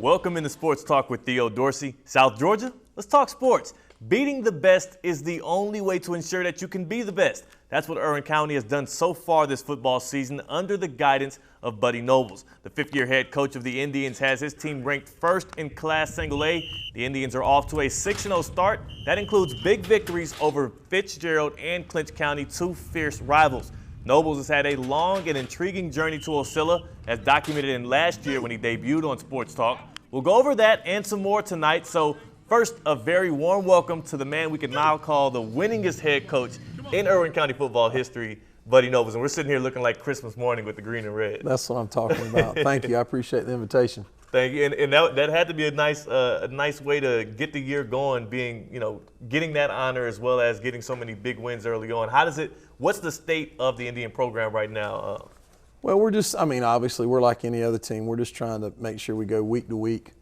Welcome into Sports Talk with Theo, Dorsey. South Georgia, let's talk sports. Beating the best is the only way to ensure that you can be the best. That's what Irwin County has done so far this football season under the guidance of Buddy Nobles. The fifth-year head coach of the Indians has his team ranked first in Class Single A. The Indians are off to a 6-0 start. That includes big victories over FITZGERALD and Clinch County, two fierce rivals. Nobles has had a long and intriguing journey to Ocilla, as documented in last year when he debuted on Sports Talk. We'll go over that and some more tonight. So first, a very warm welcome to the man we can now call the winningest head coach in Irwin County football history, Buddy Nobles. And we're sitting here looking like Christmas morning with the green and red. That's what I'm talking about. Thank you. I appreciate the invitation. Thank you. And that had to be a nice way to get the year going, getting that honor as well as getting so many big wins early on. What's the state of the Indian program right now? Well, obviously we're like any other team. We're just trying to make sure we go week to week,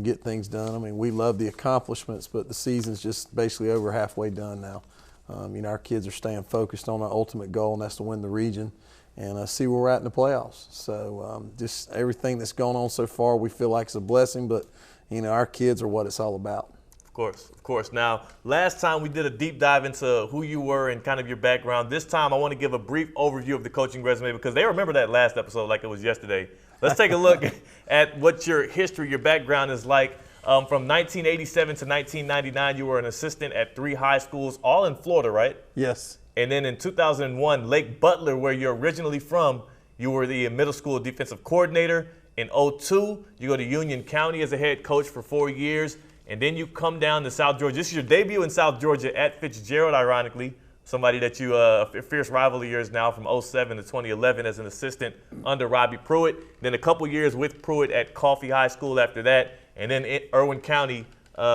get things done. We love the accomplishments, but the season's just basically over halfway done now. Our kids are staying focused on our ultimate goal, and that's to win the region and see where we're at in the playoffs. So just everything that's gone on so far, we feel like it's a blessing, but our kids are what it's all about. Of course. Now, last time we did a deep dive into who you were and kind of your background. This time I want to give a brief overview of the coaching resume because they remember that last episode like it was yesterday. Let's take a look at what your history, your background is like. From 1987 to 1999, you were an assistant at 3 high schools, all in Florida, right? Yes. And then in 2001, Lake Butler, where you're originally from, you were the middle school defensive coordinator. In 2002, you go to Union County as a head coach for 4 years. And then you come down to South Georgia. This is your debut in South Georgia at FITZGERALD, ironically. Somebody that you, a fierce rival of yours now from 2007 to 2011 as an assistant under Robbie Pruitt. Then a couple years with Pruitt at Coffee High School after that. And then in Irwin County,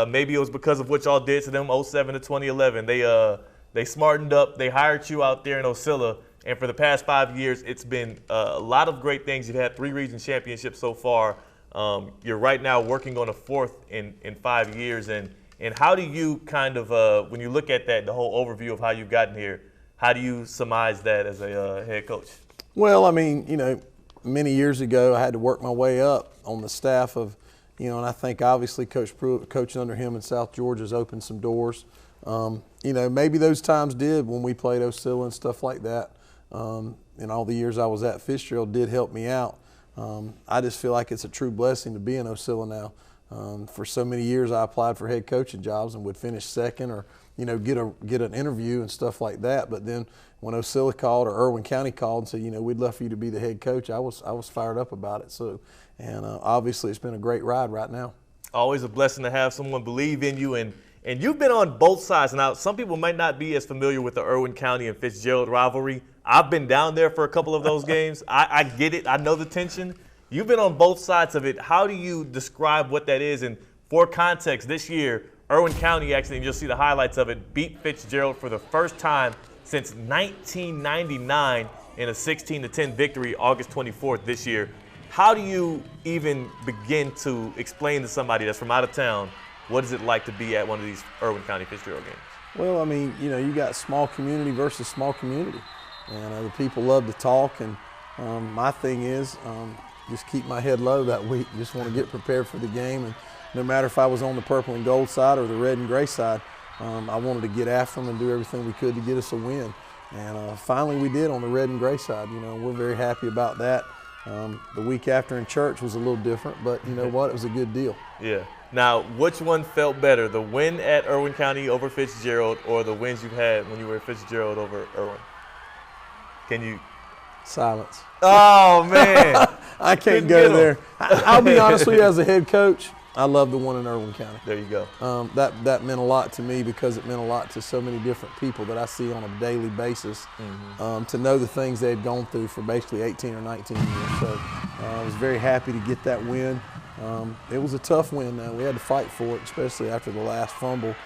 maybe it was because of what y'all did to them 2007 to 2011. They smartened up. They hired you out there in Ocilla. And for the past 5 years, it's been a lot of great things. You've had 3 region championships so far. You're right now working on a 4th in 5 years. And how do you kind of, when you look at that, the whole overview of how you've gotten here, how do you surmise that as a head coach? Well, many years ago, I had to work my way up on the staff of, and I think obviously Coach Pruitt, coaching under him in South Georgia, has opened some doors. Maybe those times did when we played Ocilla and stuff like that. And all the years I was at FITZGERALD did help me out. I just feel like it's a true blessing to be in Ocilla now. For so many years, I applied for head coaching jobs and would finish second or, get an interview and stuff like that. But then when Ocilla called or Irwin County called and said, we'd love for you to be the head coach, I was fired up about it. So, and obviously it's been a great ride right now. Always a blessing to have someone believe in you. And you've been on both sides. Now, some people might not be as familiar with the Irwin County and FITZGERALD rivalry. I've been down there for a couple of those games. I get it. I know the tension. You've been on both sides of it. How do you describe what that is? And for context, this year, Irwin County actually, and you'll see the highlights of it, beat FITZGERALD for the first time since 1999 in a 16-10 victory, August 24th this year. How do you even begin to explain to somebody that's from out of town, what is it like to be at one of these Irwin County FITZGERALD games? Well, you got small community versus small community. And the people love to talk. And my thing is just keep my head low that week. Just want to get prepared for the game. And no matter if I was on the purple and gold side or the red and gray side, I wanted to get after them and do everything we could to get us a win. And finally we did on the red and gray side. We're very happy about that. The week after in church was a little different, but you know what? It was a good deal. Yeah. Now, which one felt better, the win at Irwin County over FITZGERALD or the wins you've had when you were at FITZGERALD over Irwin? Can you? Silence. Oh, man. I can't go there. I'll be honest with you, as a head coach, I love the one in Irwin County. There you go. That meant a lot to me because it meant a lot to so many different people that I see on a daily basis, to know the things they had gone through for basically 18 or 19 years. So I was very happy to get that win. It was a tough win. We had to fight for it, especially after the last fumble.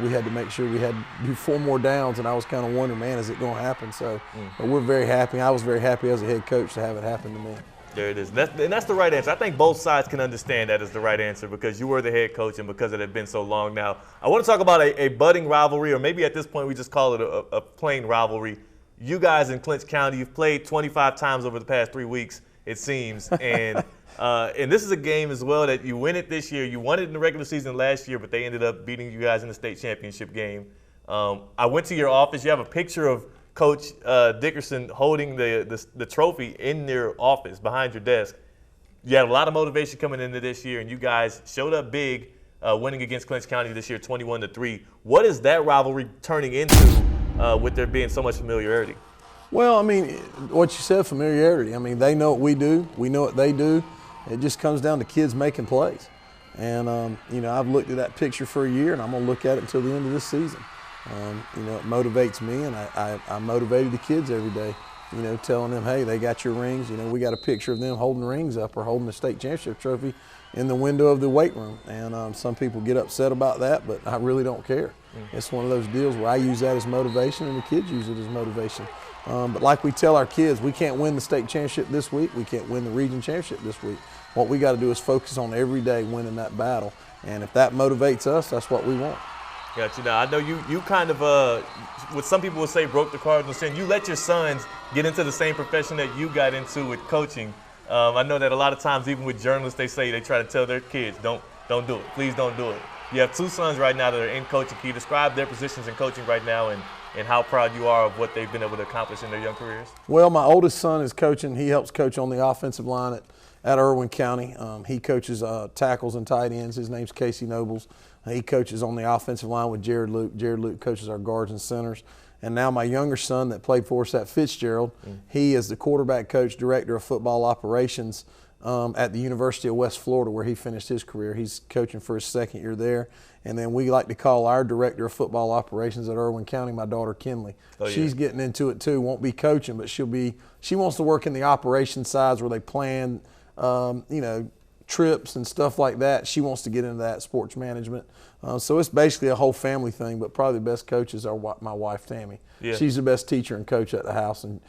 We had to make sure we had to do 4 more downs, and I was kind of wondering, man, is it going to happen? So we're very happy. I was very happy as a head coach to have it happen to me. There it is. And that's the right answer. I think both sides can understand that is the right answer because you were the head coach and because it had been so long now. I want to talk about a budding rivalry, or maybe at this point we just call it a plain rivalry. You guys in Clinch County, you've played 25 times over the past 3 weeks, it seems. And And this is a game as well that you win it this year. You won it in the regular season last year, but they ended up beating you guys in the state championship game. I went to your office. You have a picture of Coach Dickerson holding the trophy in your office behind your desk. You had a lot of motivation coming into this year, and you guys showed up big, winning against Clinch County this year, 21-3. What is that rivalry turning into with there being so much familiarity? Well, I mean, what you said, familiarity. I mean, they know what we do. We know what they do. It just comes down to kids making plays. And, you know, I've looked at that picture for a year, and I'm going to look at it until the end of this season. You know, it motivates me, and I motivated the kids every day, you know, telling them, hey, they got your rings. You know, we got a picture of them holding rings up or holding the state championship trophy in the window of the weight room. And some people get upset about that, but I really don't care. It's one of those deals where I use that as motivation and the kids use it as motivation. But like we tell our kids, we can't win the state championship this week. We can't win the region championship this week. What we got to do is focus on every day winning that battle. And if that motivates us, that's what we want. Got you. Now, I know you kind of, what some people would say, broke the cardinal sin. You let your sons get into the same profession that you got into with coaching. I know that a lot of times, even with journalists, they say they try to tell their kids, don't do it. Please don't do it. You have two sons right now that are in coaching. Can you describe their positions in coaching right now and how proud you are of what they've been able to accomplish in their young careers? Well, my oldest son is coaching. He helps coach on the offensive line at Irwin County. He coaches tackles and tight ends. His name's Casey Nobles. He coaches on the offensive line with Jared Luke. Jared Luke coaches our guards and centers. And now my younger son that played for us at FITZGERALD, he is the quarterback coach, director of football operations at the University of West Florida, where he finished his career. He's coaching for his second year there. And then we like to call our director of football operations at Irwin County my daughter Kinley. Oh, yeah. She's getting into it too. Won't be coaching, but she wants to work in the operations sides where they plan, you know, trips and stuff like that. She wants to get into that, sports management. So it's basically a whole family thing, but probably the best coaches are my wife, Tammy. Yeah. She's the best teacher and coach at the house, and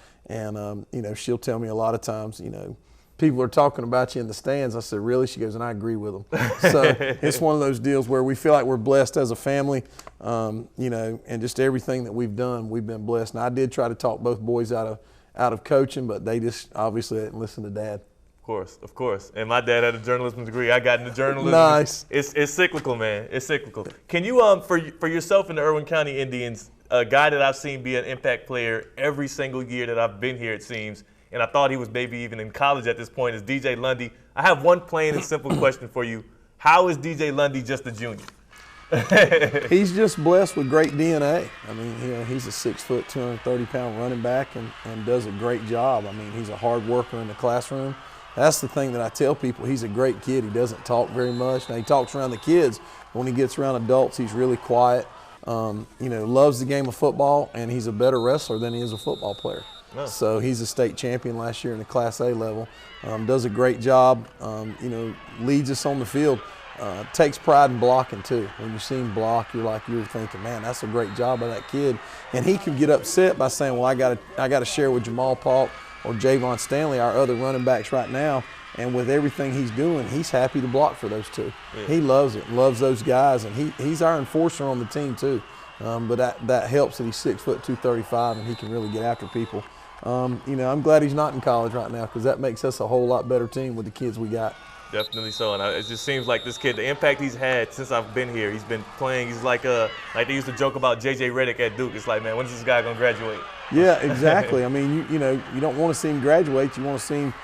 you know, she'll tell me a lot of times, you know, people are talking about you in the stands. I said, really? She goes, and I agree with them. So it's one of those deals where we feel like we're blessed as a family, you know, and just everything that we've done, we've been blessed. And I did try to talk both boys out of coaching, but they just obviously didn't listen to Dad. Of course. And my dad had a journalism degree. I got into journalism. Nice. It's cyclical, man. It's cyclical. Can you, for yourself and the Irwin County Indians, a guy that I've seen be an impact player every single year that I've been here, it seems, and I thought he was maybe even in college at this point, is DJ Lundy. I have one plain and simple question for you. How is DJ Lundy just a junior? He's just blessed with great DNA. I mean, you know, he's a 6 foot, 230-pound running back and does a great job. I mean, he's a hard worker in the classroom. That's the thing that I tell people. He's a great kid. He doesn't talk very much. Now, he talks around the kids. When he gets around adults, he's really quiet. You know, loves the game of football, and he's a better wrestler than he is a football player. Oh. So he's a state champion last year in the Class A level. Does a great job. You know, leads us on the field. Takes pride in blocking too. When you see him block, you're thinking, man, that's a great job by that kid. And he can get upset by saying, well, I got to share with Jamal Paul or Javon Stanley, our other running backs right now, and with everything he's doing, he's happy to block for those two. Yeah. He loves it, loves those guys, and he's our enforcer on the team too. But that helps that he's 6 foot, 235, and he can really get after people. You know, I'm glad he's not in college right now because that makes us a whole lot better team with the kids we got. Definitely so, and it just seems like this kid, the impact he's had since I've been here, he's been playing. He's like they used to joke about J.J. Redick at Duke. It's like, man, when is this guy gonna graduate? Yeah, exactly. I mean, you know, you don't want to see him graduate. You want to see him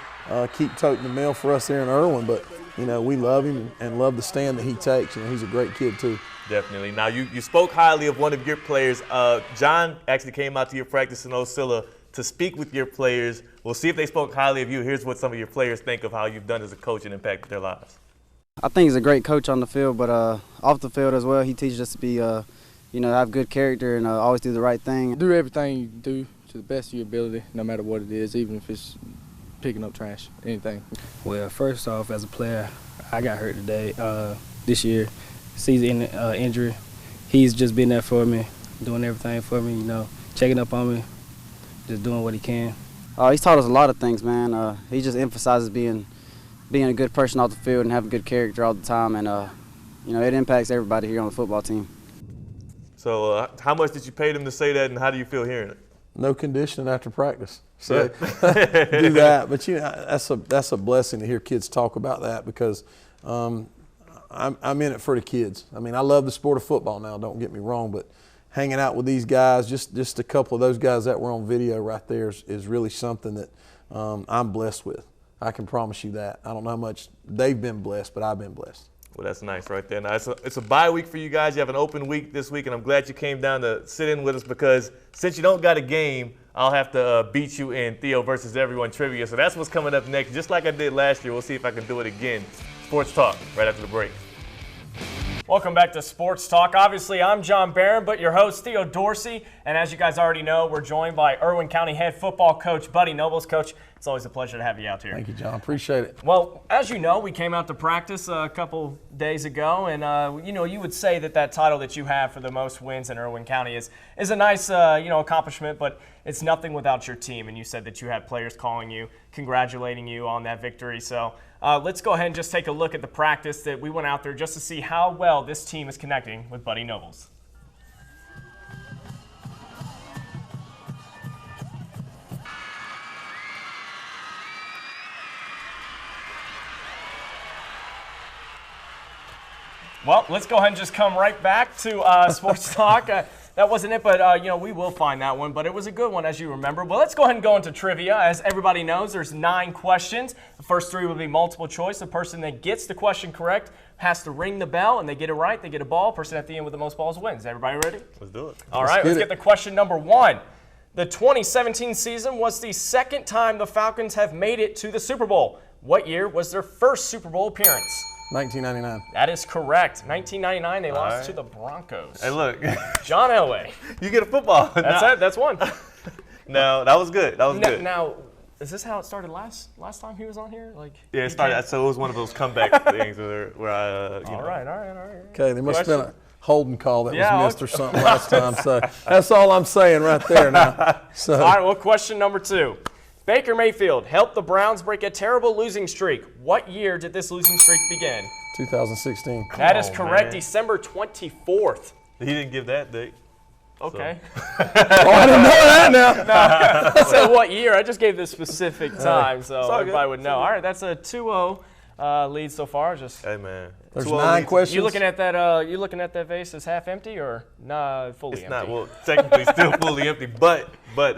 keep toting the mail for us here in Irwin. But you know, we love him and love the stand that he takes. You know, he's a great kid too. Definitely. Now, you spoke highly of one of your players. John actually came out to your practice in Osceola to speak with your players. We'll see if they spoke highly of you. Here's what some of your players think of how you've done as a coach and impacted their lives. I think he's a great coach on the field, but off the field as well, he teaches us to be, you know, have good character and always do the right thing. Do everything you do to the best of your ability, no matter what it is, even if it's picking up trash, anything. Well, first off, as a player, I got hurt today, this year, season injury. He's just been there for me, doing everything for me, you know, checking up on me, just doing what he can. He's taught us a lot of things, man. He just emphasizes being a good person off the field and having good character all the time, and you know, it impacts everybody here on the football team. So how much did you pay them to say that, and how do you feel hearing it? No conditioning after practice. So do that. But that's a blessing to hear kids talk about that, because I'm in it for the kids. I mean, I love the sport of football now, don't get me wrong, but hanging out with these guys, just a couple of those guys that were on video right there is really something that I'm blessed with. I can promise you that. I don't know how much they've been blessed, but I've been blessed. Well, that's nice right there. Now, it's a bye week for you guys. You have an open week this week, and I'm glad you came down to sit in with us, because since you don't got a game, I'll have to beat you in Theo versus everyone trivia. So that's what's coming up next. Just like I did last year, we'll see if I can do it again. Sports Talk right after the break. Welcome back to Sports Talk. Obviously, I'm John Barron, but your host, Theo Dorsey. And as you guys already know, we're joined by Irwin County head football coach Buddy Nobles. Coach, it's always a pleasure to have you out here. Thank you, John. Appreciate it. Well, as you know, we came out to practice a couple days ago, and you would say that title that you have for the most wins in Irwin County is a nice accomplishment, but it's nothing without your team. And you said that you had players calling you, congratulating you on that victory. So let's go ahead and just take a look at the practice that we went out there just to see how well this team is connecting with Buddy Nobles. Well, let's go ahead and just come right back to Sports Talk. That wasn't it, but we will find that one. But it was a good one, as you remember. But let's go ahead and go into trivia. As everybody knows, there's 9 questions. The first 3 will be multiple choice. The person that gets the question correct has to ring the bell, and they get it right, they get a ball. Person at the end with the most balls wins. Everybody ready? Let's do it. All right, let's get the question number 1. The 2017 season was the second time the Falcons have made it to the Super Bowl. What year was their first Super Bowl appearance? 1999. That is correct. 1999, they lost to the Broncos. Hey, look. John Elway. You get a football. That's it. That's one. No, that was good. That was good. Now, is this how it started last time he was on here? Yeah, it started. So it was one of those comeback things where I. All right. Okay, there must have been a holding call that was missed or something last time. So that's all I'm saying right there now. So. All right, well, question number 2. Baker Mayfield helped the Browns break a terrible losing streak. What year did this losing streak begin? 2016. That is correct, man. December 24th. He didn't give that date. Okay. Oh, I didn't know that now. I said what year? I just gave the specific time, so everybody would know. All right, that's a 2-0 lead so far. Hey, man. There's 9 questions. You looking at that? You looking at that vase as half empty or not fully empty? It's not. Well, technically still fully empty, but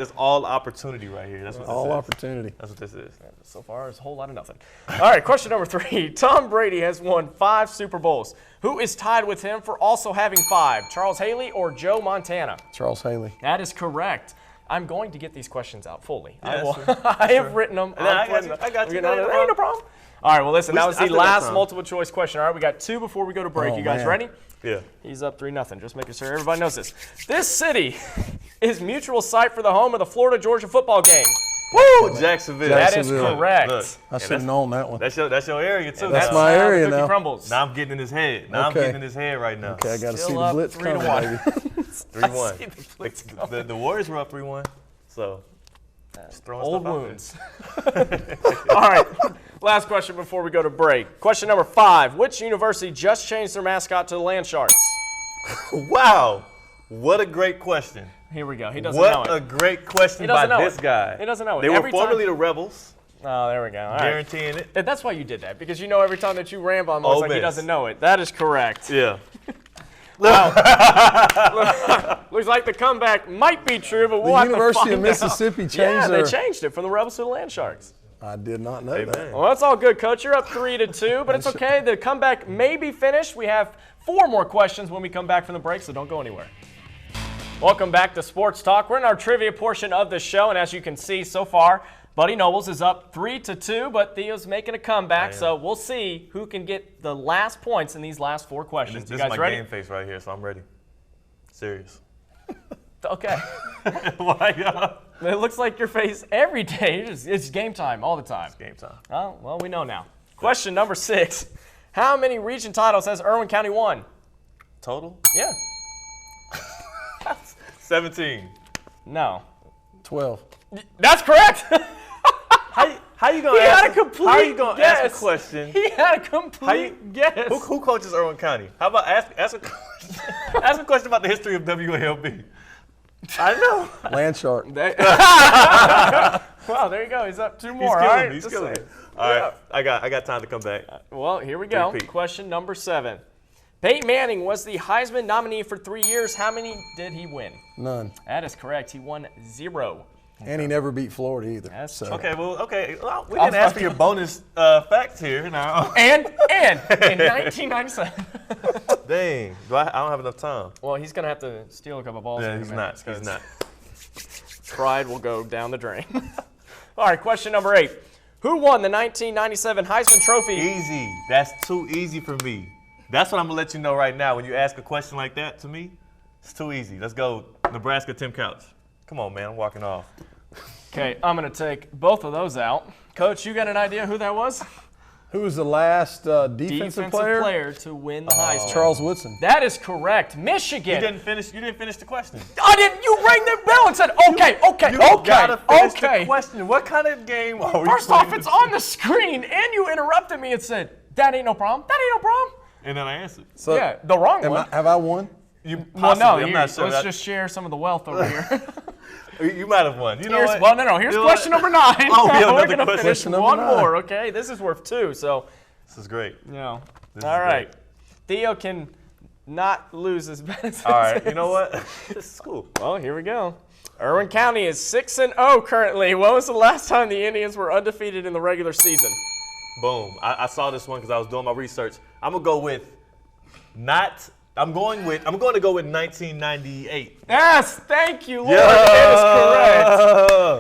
it's all opportunity right here. That's what this all is. opportunity. That's what this is. So far, it's a whole lot of nothing. All right, question number 3. Tom Brady has won 5 Super Bowls. Who is tied with him for also having 5? Charles Haley or Joe Montana? Charles Haley. That is correct. I'm going to get these questions out fully. Yeah, I have written them. I got you. Ain't no problem. All right, well, listen, that was the last multiple choice question. All right, we got 2 before we go to break. You guys ready? Yeah. He's up 3-0. Just making sure everybody knows this. This city is mutual site for the home of the Florida-Georgia football game. Woo! Jacksonville. That is correct. Look, I should have known that one. that's your area, too. That's my area the cookie now. crumbles. Now I'm getting in his head. I'm getting in his head right now. Okay, I got to see Still the up blitz 3-1. coming, baby. 3-1. The Warriors were up 3-1, so just throwing Old stuff out wounds. All right, last question before we go to break. Question number 5. Which university just changed their mascot to the Land Sharks? there. Wow. What a great question. Here we go. He doesn't know What it. a great question He by doesn't know this it. guy. He doesn't know it. They were Every time- formerly the Rebels, Oh, there we go. All right. guaranteeing it. And that's why you did that, because you know every time that you ramble, I'm Ole like he Miss. doesn't know it. That is correct. Yeah. Looks like the comeback might be true, but we'll The have to University find of Mississippi out. changed Yeah, their. they changed it from the Rebels to the Land Sharks. I did not know that. Amen. Well, that's all good, Coach. You're up 3-2, but it's okay. The comeback may be finished. We have 4 more questions when we come back from the break, so don't go anywhere. Welcome back to Sports Talk. We're in our trivia portion of the show, and as you can see so far, Buddy Nobles is up 3-2, but Theo's making a comeback, so we'll see who can get the last points in these last 4 questions. This You is guys my ready? game face right here, so I'm ready. Serious. Okay. Why, y'all? It looks like your face every day. It's game time all the time. It's game time. Oh, well, we know now. Question number 6. How many region titles has Irwin County won? Total? Yeah. 17. No. 12. That's correct. How you gonna He ask? had a complete How you gonna guess. ask a question? He had a complete guess. Who coaches Irwin County? How about ask a question? Ask a question about the history of WALB. I know. Land shark. Well, there you go. He's up 2 He's more. killing All right, me. He's just killing me. saying. All right, I got time to come back. Well, here we go. Repeat. Question number 7. Peyton Manning was the Heisman nominee for 3 years. How many did he win? None. That is correct. He won 0. And he never beat Florida either. That's so. Okay, well, we can ask for your bonus facts here now. And in 1997. Dang, I don't have enough time. Well, he's going to have to steal a couple balls. Yeah, in a he's minute, not. He's 'cause not. Pride will go down the drain. All right, question number 8. Who won the 1997 Heisman Trophy? Easy. That's too easy for me. That's what I'm gonna let you know right now. When you ask a question like that to me, it's too easy. Let's go, Nebraska, Tim Couch. Come on, man. I'm walking off. Okay, I'm going to take both of those out. Coach, you got an idea who that was? Who was the last defensive player? To win the Heisman. Charles Woodson. That is correct. Michigan. You didn't finish the question. I didn't. You rang the bell and said, okay. You gotta finish the question. What kind of game are we First playing? off, it's on the screen, and you interrupted me and said, that ain't no problem. That ain't no problem. And then I answered. So, Yeah, the wrong one. have I won? You Well, no, I'm not sure. let's just share some of the wealth over here. You might have won. You know what? Well, no. Here's You know question what? number 9. Oh, we have We're another going to question. finish Question number one 9. more, okay? This is worth 2, so, This is great. you know. This All is right. great. Theo can not lose as bad as All right. You know what? This is cool. Well, here we go. Irwin County is 6-0 currently. When was the last time the Indians were undefeated in the regular season? Boom. I saw this one because I was doing my research. I'm gonna go with I'm going to go with 1998. Yes, thank you, Lord. Yeah. That is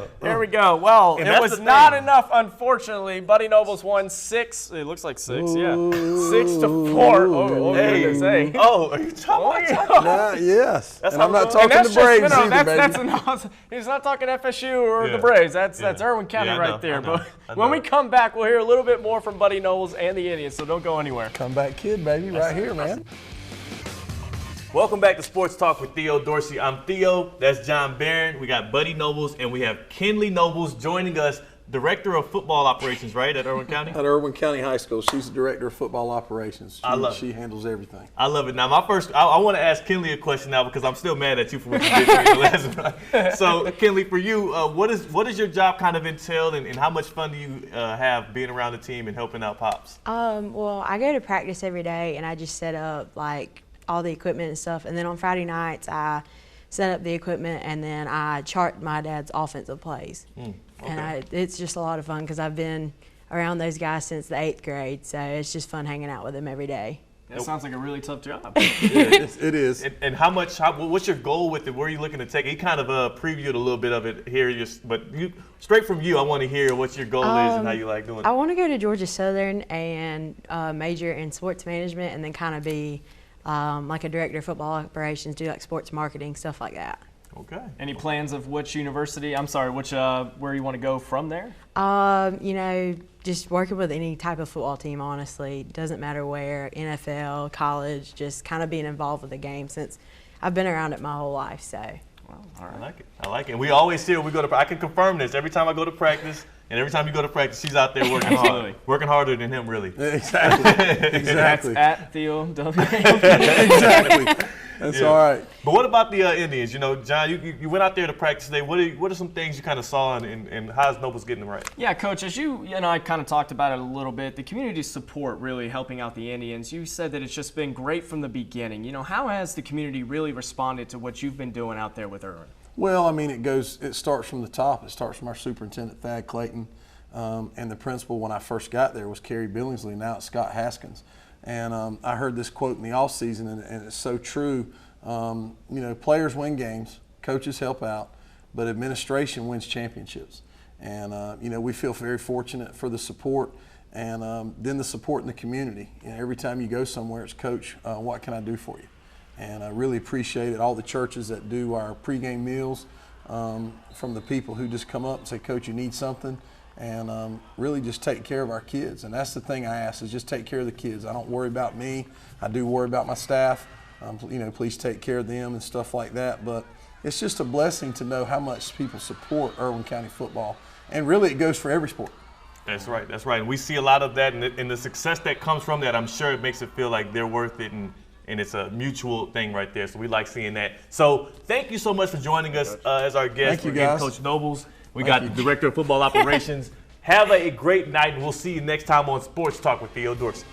correct. There we go. Well, And it that's was the not thing. enough, unfortunately. Buddy Nobles won 6. It looks like 6, yeah. 6-4. Oh, goodness, hey. Oh, are you talking about? Yes. That's And how I'm not I'm talking And to Braves either, that's baby. he's not talking FSU or Yeah. the Braves. That's Yeah. Irwin County Yeah, I right know, there. I know, But I when know. we come back, we'll hear a little bit more from Buddy Nobles and the Indians, so don't go anywhere. Comeback kid, baby, right here, man. Welcome back to Sports Talk with Theo Dorsey. I'm Theo. That's John Barron. We got Buddy Nobles, and we have Kinley Nobles joining us, Director of Football Operations, right, at Irwin County? At Irwin County High School, she's the director of football operations. I love it. She handles everything. I love it. Now, I want to ask Kinley a question now because I'm still mad at you for what you did to me the last time. So, Kinley, for you, what is your job kind of entail, and how much fun do you have being around the team and helping out Pops? Well, I go to practice every day, and I just set up like all the equipment and stuff. And then on Friday nights, I set up the equipment, and then I chart my dad's offensive plays. Okay. And it's just a lot of fun because I've been around those guys since the 8th grade, so it's just fun hanging out with them every day. That sounds like a really tough job. It is. And what's your goal with it? Where are you looking to take it? You kind of previewed a little bit of it here, but straight from you, I want to hear what your goal is and how you like doing it. I want to go to Georgia Southern and major in sports management, and then kind of be like a director of football operations, do like sports marketing, stuff like that. Okay. Any plans of which university? I'm sorry, where you want to go from there? Just working with any type of football team, honestly. Doesn't matter where, NFL, college, just kind of being involved with the game since I've been around it my whole life, so. Well, all right. I like it. I like it. We always see I can confirm this every time I go to practice, and every time you go to practice, she's out there working hard. Working harder than him, really. Exactly. Exactly. At Theo W. Exactly. That's Yeah. all right. But what about the Indians? You know, John, you went out there to practice today. What are some things you kind of saw, and how's Nobles getting them right? Yeah, Coach, as you and I kind of talked about it a little bit, the community support really helping out the Indians. You said that it's just been great from the beginning. You know, how has the community really responded to what you've been doing out there with Irwin? Well, I mean, it starts from the top. It starts from our superintendent, Thad Clayton, and the principal when I first got there was Kerry Billingsley. Now it's Scott Haskins. And I heard this quote in the offseason, and it's so true. Players win games, coaches help out, but administration wins championships. And, we feel very fortunate for the support and then the support in the community. Every time you go somewhere, it's, Coach, what can I do for you? And I really appreciate it. All the churches that do our pregame meals, from the people who just come up and say, Coach, you need something, and really just take care of our kids. And that's the thing I ask, is just take care of the kids. I don't worry about me. I do worry about my staff. Please take care of them and stuff like that. But it's just a blessing to know how much people support Irwin County football. And really, it goes for every sport. That's right. That's right. And we see a lot of that, and the success that comes from that, I'm sure it makes it feel like they're worth it, and and it's a mutual thing right there. So we like seeing that. So thank you so much for joining us as our guest. Thank you, Again, guys. Coach Nobles. We Thank got you. the Director of Football Operations. Have a great night, and we'll see you next time on Sports Talk with Theo Dorsey.